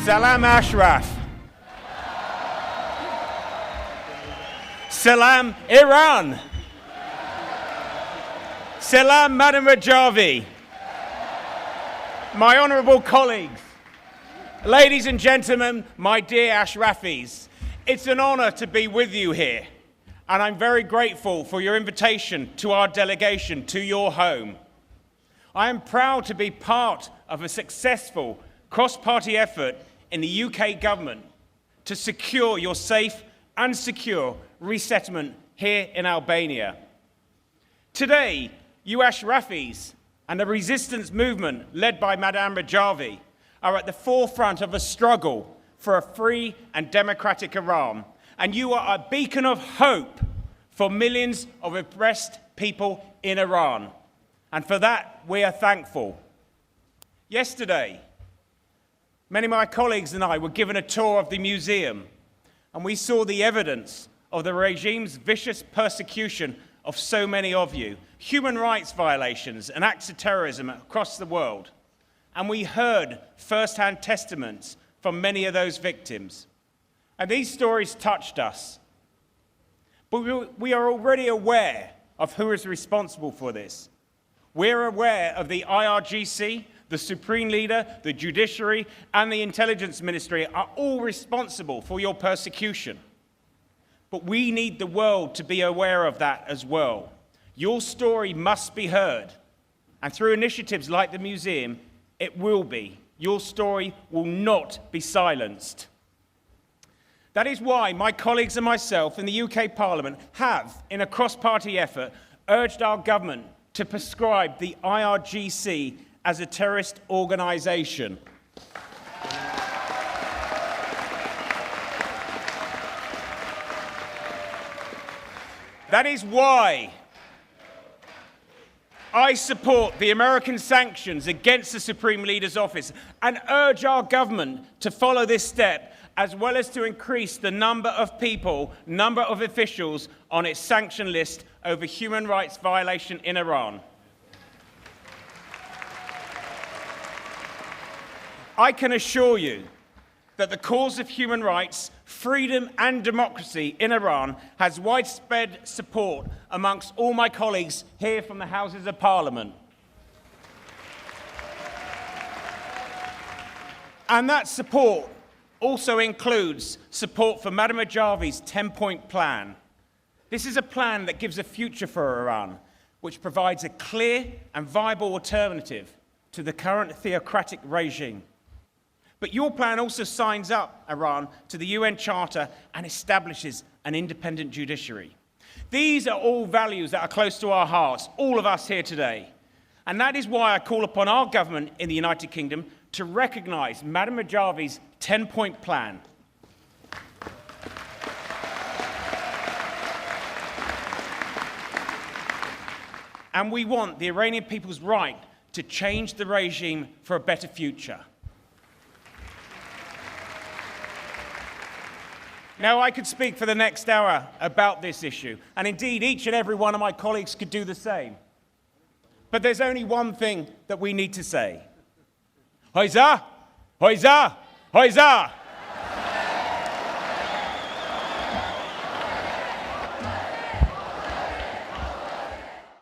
Salam Ashraf. Salam Iran. Salam Maryam Rajavi. My honourable colleagues, ladies and gentlemen, my dear Ashrafis, it's an honour to be with you here, and I'm very grateful for your invitation to our delegation, to your home. I am proud to be part of a successful cross-party effort in the UK government to secure your safe and secure resettlement here in Albania. Today, you Ashrafis and the resistance movement led by Maryam Rajavi are at the forefront of a struggle for a free and democratic Iran, and you are a beacon of hope for millions of oppressed people in Iran. And for that, we are thankful. Yesterday, many of my colleagues and I were given a tour of the museum, and we saw the evidence of the regime's vicious persecution of so many of you, human rights violations and acts of terrorism across the world. And we heard first-hand testaments from many of those victims. And these stories touched us. But we are already aware of who is responsible for this. We're aware of the IRGC, the Supreme Leader, the Judiciary, and the Intelligence Ministry are all responsible for your persecution. But we need the world to be aware of that as well. Your story must be heard. And through initiatives like the museum, it will be. Your story will not be silenced. That is why my colleagues and myself in the UK Parliament have, in a cross-party effort, urged our government to proscribe the IRGC as a terrorist organisation. That is why I support the American sanctions against the Supreme Leader's office and urge our government to follow this step, as well as to increase the number of people, number of officials on its sanction list over human rights violation in Iran. I can assure you that the cause of human rights, freedom and democracy in Iran has widespread support amongst all my colleagues here from the Houses of Parliament. And that support also includes support for Maryam Rajavi's 10-point plan. This is a plan that gives a future for Iran, which provides a clear and viable alternative to the current theocratic regime. But your plan also signs up Iran to the UN Charter and establishes an independent judiciary. These are all values that are close to our hearts, all of us here today. And that is why I call upon our government in the United Kingdom to recognise Maryam Rajavi's 10-point plan. And we want the Iranian people's right to change the regime for a better future. Now, I could speak for the next hour about this issue, and indeed each and every one of my colleagues could do the same. But there's only one thing that we need to say. Hoyza! Hoyza! Hoyza!